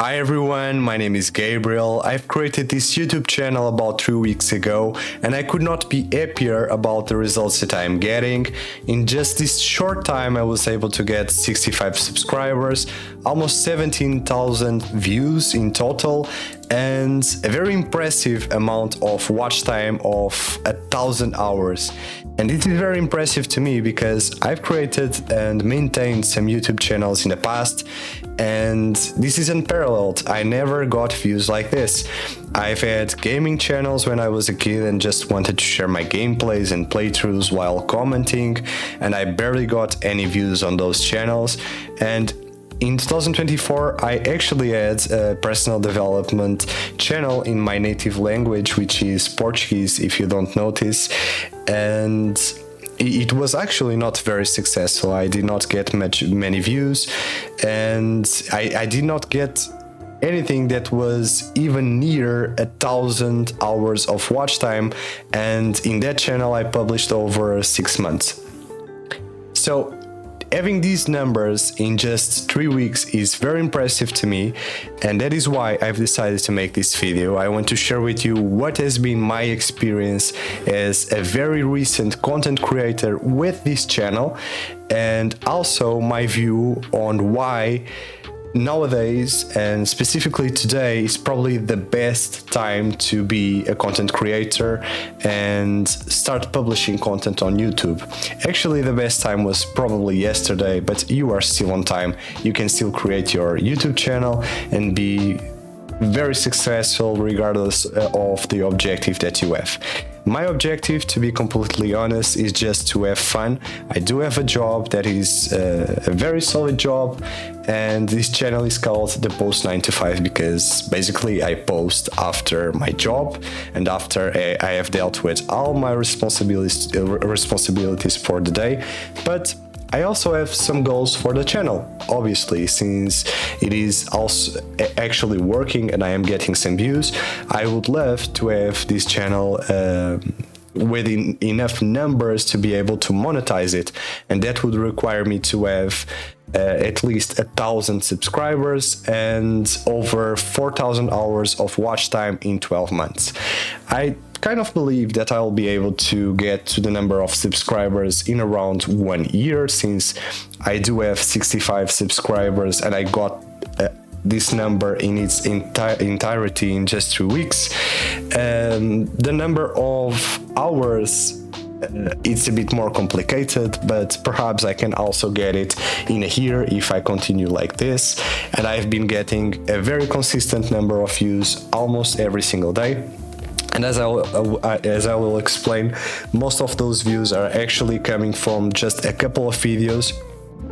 Hi everyone, my name is Gabriel. I've created this YouTube channel about 3 weeks ago and I could not be happier about the results that I'm getting. In just this short time I was able to get 65 subscribers, almost 17,000 views in total, and a very impressive amount of watch time of 1,000 hours. And it is very impressive to me because I've created and maintained some YouTube channels in the past, and this is unparalleled. I never got views like this. I've had gaming channels when I was a kid and just wanted to share my gameplays and playthroughs while commenting, and I barely got any views on those channels. And in 2024, I actually had a personal development channel in my native language, which is Portuguese, if you don't notice, and it was actually not very successful. I did not get many views, and I did not get anything that was even near 1,000 hours of watch time, and in that channel I published over 6 months. So having these numbers in just 3 weeks is very impressive to me, and that is why I've decided to make this video. I want to share with you what has been my experience as a very recent content creator with this channel, and also my view on why nowadays, and specifically today, is probably the best time to be a content creator and start publishing content on YouTube. Actually, the best time was probably yesterday, but you are still on time. You can still create your YouTube channel and be very successful regardless of the objective that you have. My objective, to be completely honest, is just to have fun. I do have a job that is a very solid job, and this channel is called the Post 9 to 5 because basically I post after my job and after I have dealt with all my responsibilities for the day. But I also have some goals for the channel, obviously, since it is also actually working and I am getting some views. I would love to have this channel with enough numbers to be able to monetize it, and that would require me to have at least 1,000 subscribers and over 4,000 hours of watch time in 12 months. I kind of believe that I'll be able to get to the number of subscribers in around 1 year, since I do have 65 subscribers and I got this number in its entirety in just 3 weeks. The number of hours, it's a bit more complicated, but perhaps I can also get it in a year if I continue like this. And I've been getting a very consistent number of views almost every single day. And as I will explain, most of those views are actually coming from just a couple of videos.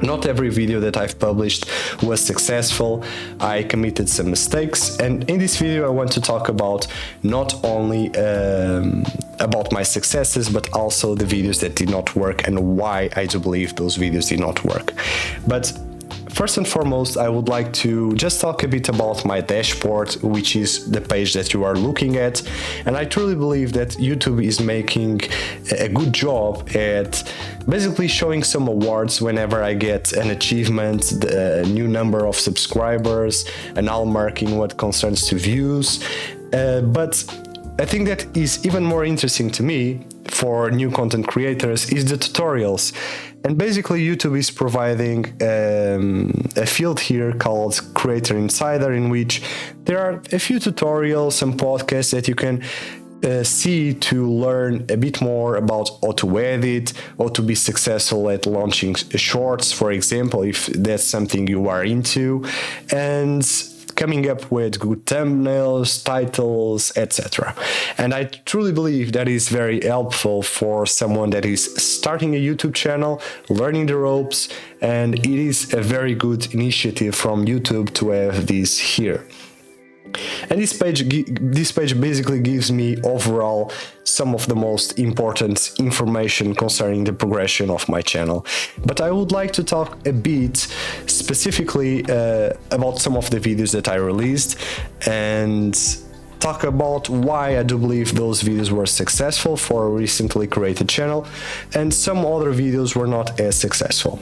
Not every video that I've published was successful. I committed some mistakes, and in this video I want to talk about not only about my successes, but also the videos that did not work and why I do believe those videos did not work. But first and foremost, I would like to just talk a bit about my dashboard, which is the page that you are looking at. And I truly believe that YouTube is making a good job at basically showing some awards whenever I get an achievement, a new number of subscribers, an hour marking what concerns to views. But I think that is even more interesting to me for new content creators is the tutorials. And basically YouTube is providing a field here called Creator Insider, in which there are a few tutorials, some podcasts that you can see to learn a bit more about how to edit, how to be successful at launching shorts, for example, if that's something you are into, and coming up with good thumbnails, titles, etc. And I truly believe that is very helpful for someone that is starting a YouTube channel, learning the ropes, and it is a very good initiative from YouTube to have this here. And this page basically gives me overall some of the most important information concerning the progression of my channel. But I would like to talk a bit specifically about some of the videos that I released and talk about why I do believe those videos were successful for a recently created channel and some other videos were not as successful.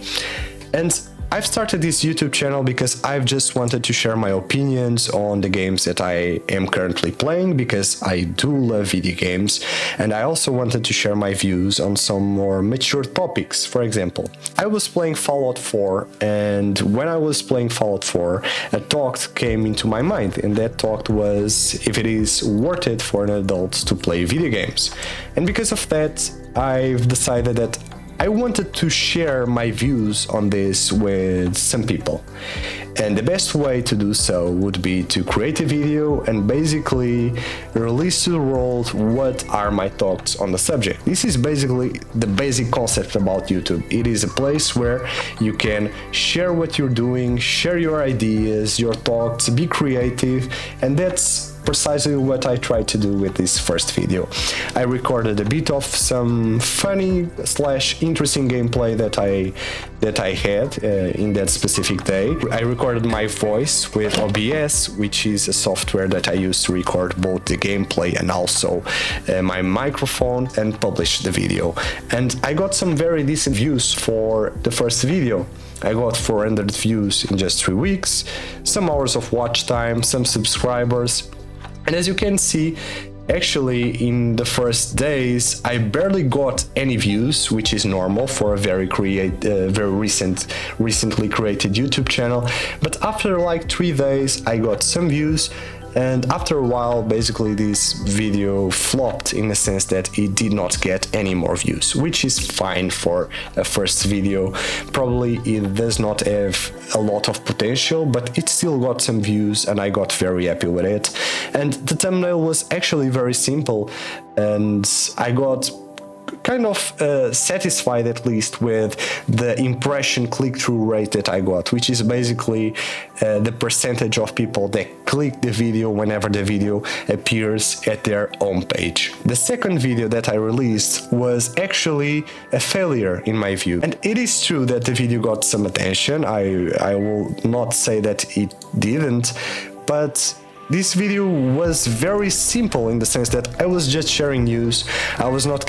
And I've started this YouTube channel because I've just wanted to share my opinions on the games that I am currently playing, because I do love video games, and I also wanted to share my views on some more mature topics. For example, I was playing Fallout 4, and when I was playing Fallout 4, a thought came into my mind, and that thought was if it is worth it for an adult to play video games. And because of that, I've decided that I wanted to share my views on this with some people. And the best way to do so would be to create a video and basically release to the world what are my thoughts on the subject. This is basically the basic concept about YouTube. It is a place where you can share what you're doing, share your ideas, your thoughts, be creative, and that's precisely what I tried to do with this first video. I recorded a bit of some funny / interesting gameplay that I had in that specific day. I recorded my voice with OBS, which is a software that I use to record both the gameplay and also my microphone, and published the video. And I got some very decent views for the first video. I got 400 views in just 3 weeks, some hours of watch time, some subscribers. And as you can see, actually in the first days I barely got any views, which is normal for a very recently created YouTube channel. But after like 3 days I got some views, and after a while basically this video flopped in the sense that it did not get any more views, which is fine for a first video. Probably it does not have a lot of potential, but it still got some views and I got very happy with it. And the thumbnail was actually very simple, and I got kind of satisfied at least with the impression click-through rate that I got, which is basically the percentage of people that click the video whenever the video appears at their homepage. The second video that I released was actually a failure in my view, and it is true that the video got some attention. I will not say that it didn't, but this video was very simple in the sense that I was just sharing news. I was not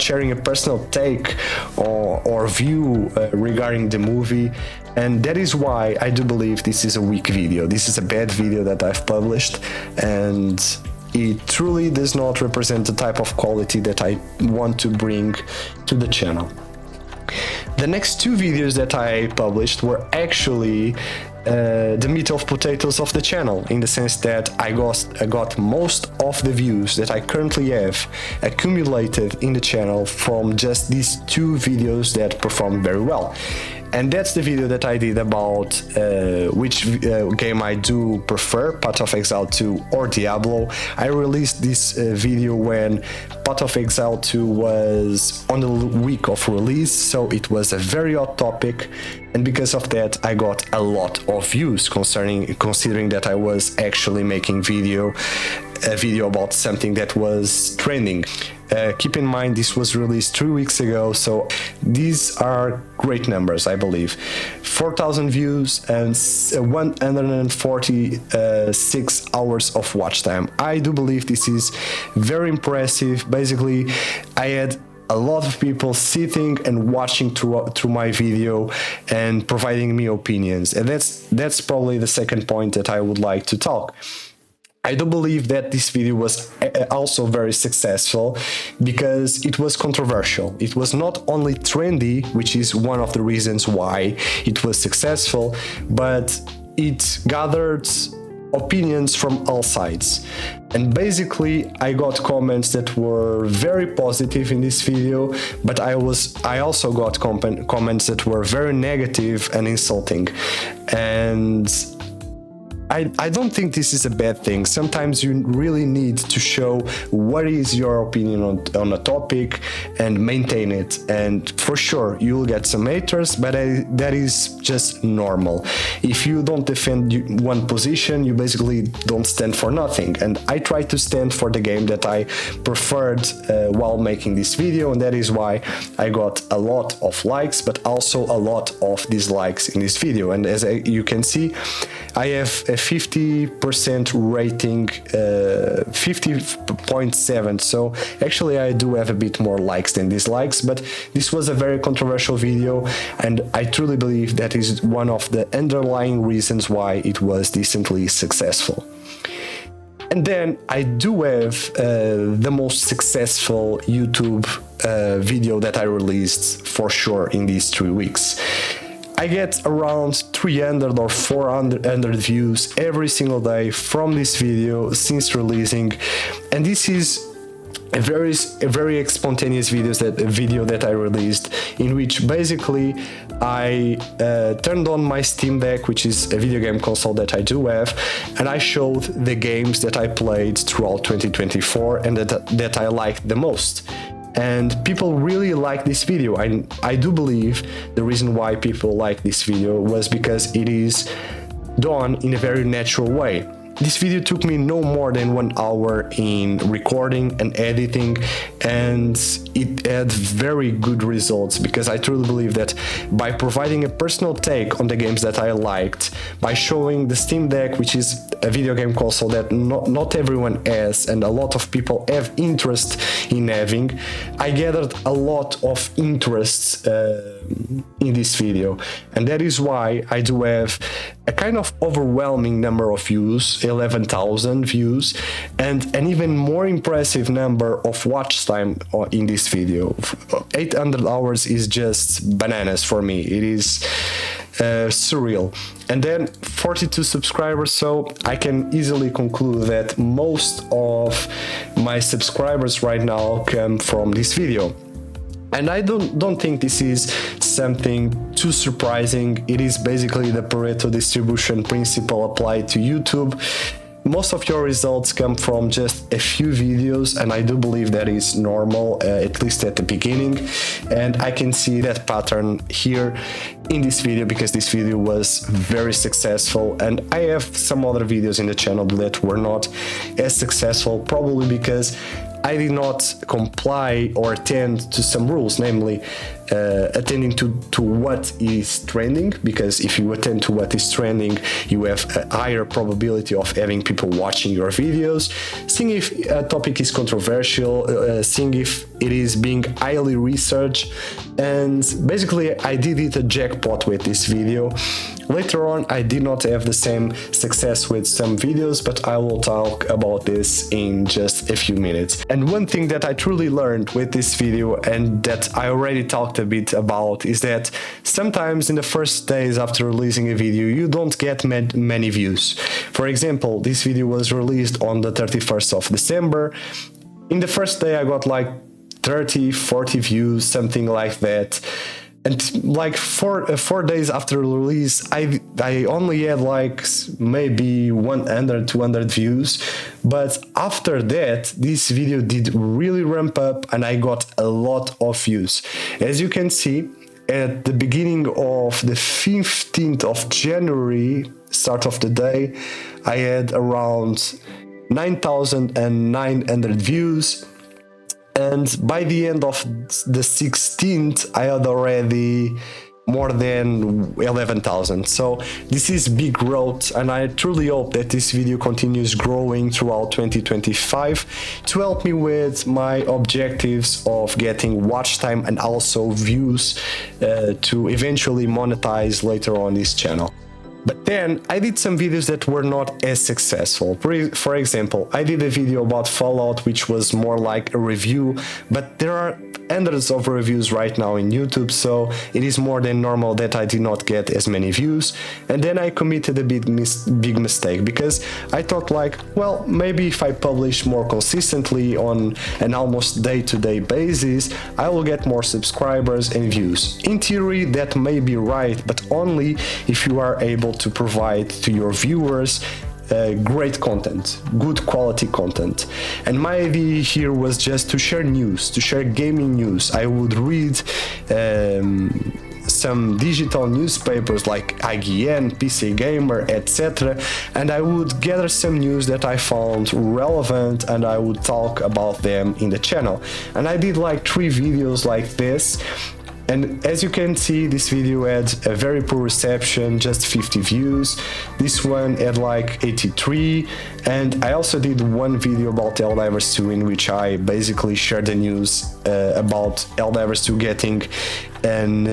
sharing a personal take or view regarding the movie, and that is why I do believe this is a weak video. This is a bad video that I've published, and it truly does not represent the type of quality that I want to bring to the channel. The next 2 videos that I published were actually the meat of potatoes of the channel, in the sense that I got most of the views that I currently have accumulated in the channel from just these 2 videos that performed very well. And that's the video that I did about which game I do prefer, Path of Exile 2 or Diablo. I released this video when Path of Exile 2 was on the week of release, so it was a very hot topic, and because of that I got a lot of views, considering that I was actually making a video about something that was trending. Keep in mind this was released 3 weeks ago, so these are great numbers, I believe. 4,000 views and 146 hours of watch time. I do believe this is very impressive. Basically, I had a lot of people sitting and watching through my video and providing me opinions, and that's probably the second point that I would like to talk. I do believe that this video was also very successful because it was controversial. It was not only trendy, which is one of the reasons why it was successful, but it gathered opinions from all sides. And basically I got comments that were very positive in this video, but I also got comments that were very negative and insulting. And I don't think this is a bad thing. Sometimes you really need to show what is your opinion on a topic and maintain it. And for sure, you'll get some haters, but that is just normal. If you don't defend one position, you basically don't stand for nothing. And I try to stand for the game that I preferred while making this video, and that is why I got a lot of likes, but also a lot of dislikes in this video. And as you can see, I have a 50% rating, 50.7. So actually I do have a bit more likes than dislikes, but this was a very controversial video, and I truly believe that is one of the underlying reasons why it was decently successful. And then I do have the most successful YouTube video that I released for sure in these 3 weeks. I get around 300 or 400 views every single day from this video since releasing, and this is a very spontaneous video that I released, in which basically I turned on my Steam Deck, which is a video game console that I do have, and I showed the games that I played throughout 2024 and that I liked the most. And people really like this video. I do believe the reason why people like this video was because it is done in a very natural way. This video took me no more than 1 hour in recording and editing, and it had very good results, because I truly believe that by providing a personal take on the games that I liked, by showing the Steam Deck, which is a video game console that not everyone has and a lot of people have interest in having, I gathered a lot of interest in this video, and that is why I do have a kind of overwhelming number of views, 11,000 views, and an even more impressive number of watch time in this video. 800 hours is just bananas for me. It is surreal. And then 42 subscribers, so I can easily conclude that most of my subscribers right now come from this video. And I don't think this is something too surprising. It is basically the Pareto distribution principle applied to YouTube. Most of your results come from just a few videos, and I do believe that is normal, at least at the beginning. And I can see that pattern here in this video, because this video was very successful, and I have some other videos in the channel that were not as successful, probably because I did not comply or attend to some rules, namely attending to what is trending, because if you attend to what is trending, you have a higher probability of having people watching your videos, seeing if a topic is controversial, seeing if it is being highly researched, and basically I did it a jackpot with this video. Later on, I did not have the same success with some videos, but I will talk about this in just a few minutes. And one thing that I truly learned with this video, and that I already talked a bit about, is that sometimes in the first days after releasing a video, you don't get many views. For example, this video was released on the 31st of December. In the first day, I got like 30, 40 views, something like that. And like four days after release, I only had like maybe 100, 200 views. But after that, this video did really ramp up, and I got a lot of views. As you can see, at the beginning of the 15th of January, start of the day, I had around 9,900 views. And by the end of the 16th, I had already more than 11,000. So this is big growth, and I truly hope that this video continues growing throughout 2025 to help me with my objectives of getting watch time and also views to eventually monetize later on this channel. But then I did some videos that were not as successful. For example, I did a video about Fallout, which was more like a review, but there are hundreds of reviews right now in YouTube, so it is more than normal that I did not get as many views. And then I committed a big mistake, because I thought like, well, maybe if I publish more consistently on an almost day-to-day basis, I will get more subscribers and views. In theory, that may be right, but only if you are able to provide to your viewers great content, good quality content. And my idea here was just to share news, to share gaming news. I would read some digital newspapers like IGN, PC Gamer, etc. And I would gather some news that I found relevant, and I would talk about them in the channel. And I did like 3 videos like this. And as you can see, this video had a very poor reception, just 50 views. This one had like 83. And I also did one video about Helldivers 2 in which I basically shared the news about Helldivers 2 getting an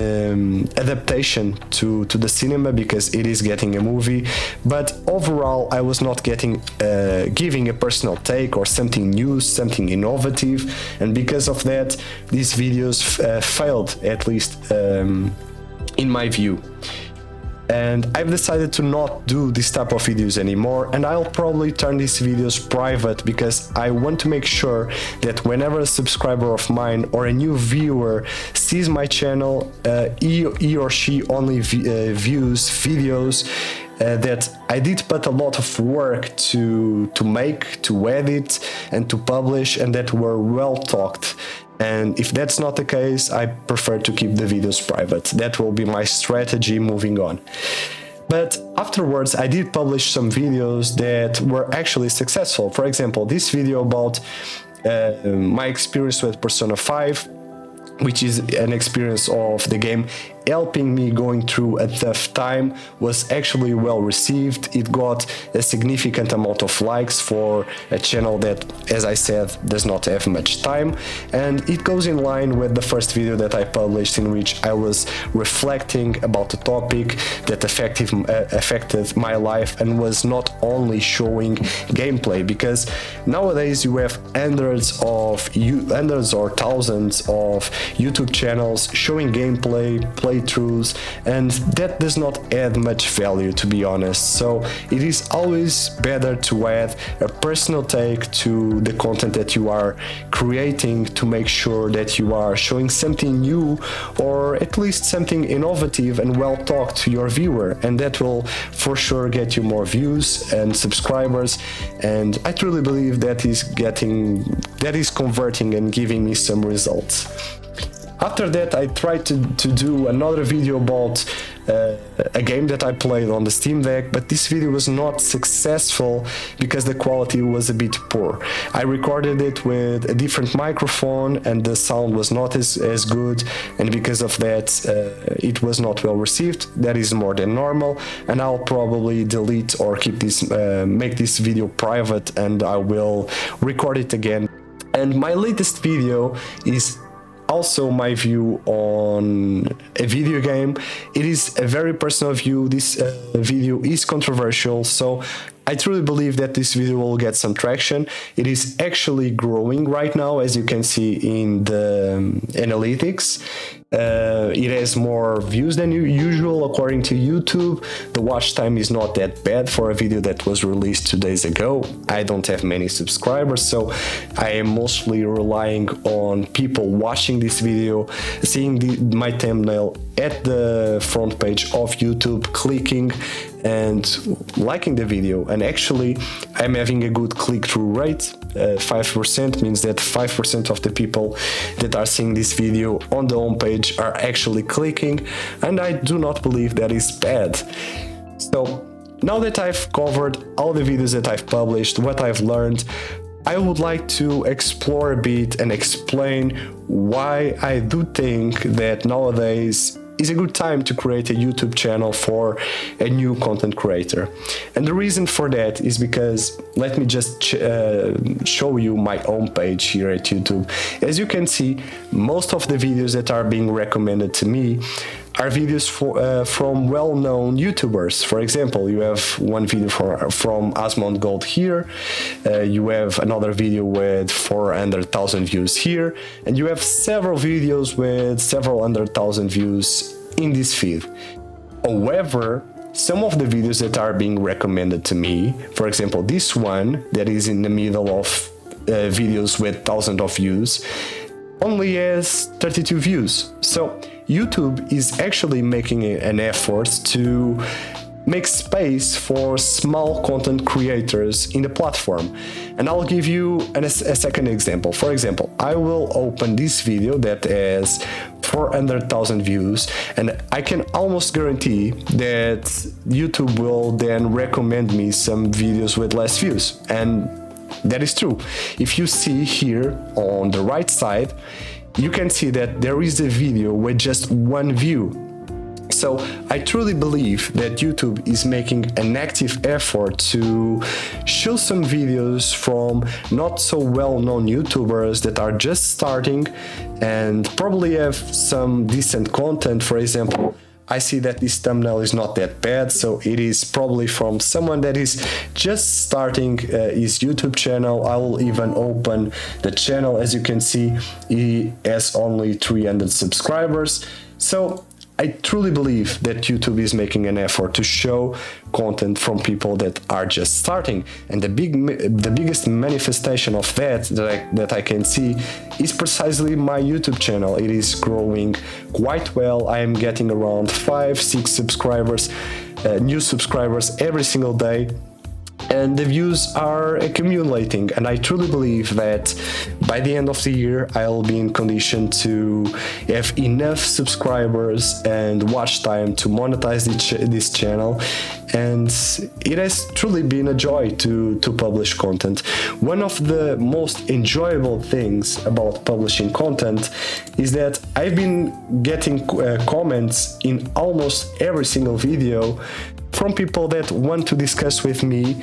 adaptation to the cinema, because it is getting a movie. But overall, I was not getting giving a personal take or something new, something innovative, and because of that, these videos failed, at least in my view. And I've decided to not do this type of videos anymore, and I'll probably turn these videos private, because I want to make sure that whenever a subscriber of mine or a new viewer sees my channel, he or she only views videos that I did put a lot of work to make, to edit and to publish, and that were well talked. And if that's not the case, I prefer to keep the videos private. That will be my strategy moving on. But afterwards, I did publish some videos that were actually successful. For example, this video about my experience with Persona 5, which is an experience of the game helping me going through a tough time, was actually well received. It got a significant amount of likes for a channel that, as I said, does not have much time, and it goes in line with the first video that I published, in which I was reflecting about a topic that affected my life, and was not only showing gameplay, because nowadays you have hundreds or thousands of YouTube channels showing gameplay, playthroughs, and that does not add much value, to be honest. So it is always better to add a personal take to the content that you are creating, to make sure that you are showing something new, or at least something innovative and well talked to your viewer, and that will for sure get you more views and subscribers. And I truly believe that is converting and giving me some results. After that, I tried to do another video about a game that I played on the Steam Deck, but this video was not successful because the quality was a bit poor. I recorded it with a different microphone and the sound was not as good, and because of that it was not well received. That is more than normal, and I'll probably delete or keep this, make this video private, and I will record it again. And my latest video is also my view on a video game. It is a very personal view. This video is controversial, so I truly believe that this video will get some traction. It is actually growing right now, as you can see in the analytics. It has more views than usual according to YouTube. The watch time is not that bad for a video that was released 2 days ago. I don't have many subscribers, so I am mostly relying on people watching this video, seeing my thumbnail at the front page of YouTube, clicking and liking the video. And actually I'm having a good click-through rate. 5% means that 5% of the people that are seeing this video on the home page are actually clicking, and I do not believe that is bad. So now that I've covered all the videos that I've published, what I've learned, I would like to explore a bit and explain why I do think that nowadays is a good time to create a YouTube channel for a new content creator. And the reason for that is because, let me just show you my home page here at YouTube. As you can see, most of the videos that are being recommended to me are videos from well-known YouTubers. For example, you have one video from Asmond Gold here, you have another video with 400,000 views here, and you have several videos with several 100,000 views in this feed. However, some of the videos that are being recommended to me, for example, this one that is in the middle of videos with thousands of views, only has 32 views. So YouTube is actually making an effort to make space for small content creators in the platform. And I'll give you a second example. For example, I will open this video that has 400,000 views, and I can almost guarantee that YouTube will then recommend me some videos with less views. And that is true. If you see here on the right side, you can see that there is a video with just one view. So I truly believe that YouTube is making an active effort to show some videos from not so well-known YouTubers that are just starting and probably have some decent content. For example, I see that this thumbnail is not that bad, so it is probably from someone that is just starting his YouTube channel. I will even open the channel. As you can see, he has only 300 subscribers. So I truly believe that YouTube is making an effort to show content from people that are just starting, and the biggest manifestation of that I can see is precisely my YouTube channel. It is growing quite well. I am getting around 5-6 subscribers, new subscribers every single day. And the views are accumulating, and I truly believe that by the end of the year I'll be in condition to have enough subscribers and watch time to monetize this channel. And it has truly been a joy to publish content. One of the most enjoyable things about publishing content is that I've been getting comments in almost every single video from people that want to discuss with me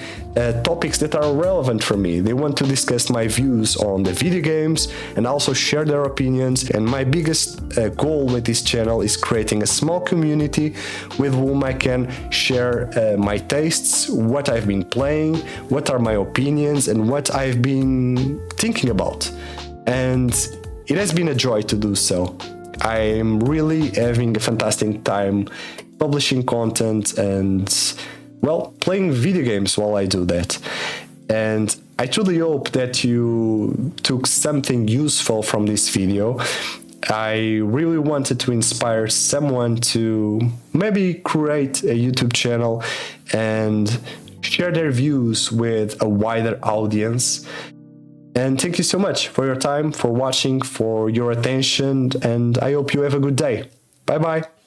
topics that are relevant for me. They want to discuss my views on the video games and also share their opinions. And my biggest goal with this channel is creating a small community with whom I can share my tastes, what I've been playing, what are my opinions, and what I've been thinking about. And it has been a joy to do so. I'm really having a fantastic time publishing content and, well, playing video games while I do that. And I truly hope that you took something useful from this video. I really wanted to inspire someone to maybe create a YouTube channel and share their views with a wider audience. And thank you so much for your time, for watching, for your attention, and I hope you have a good day. Bye bye.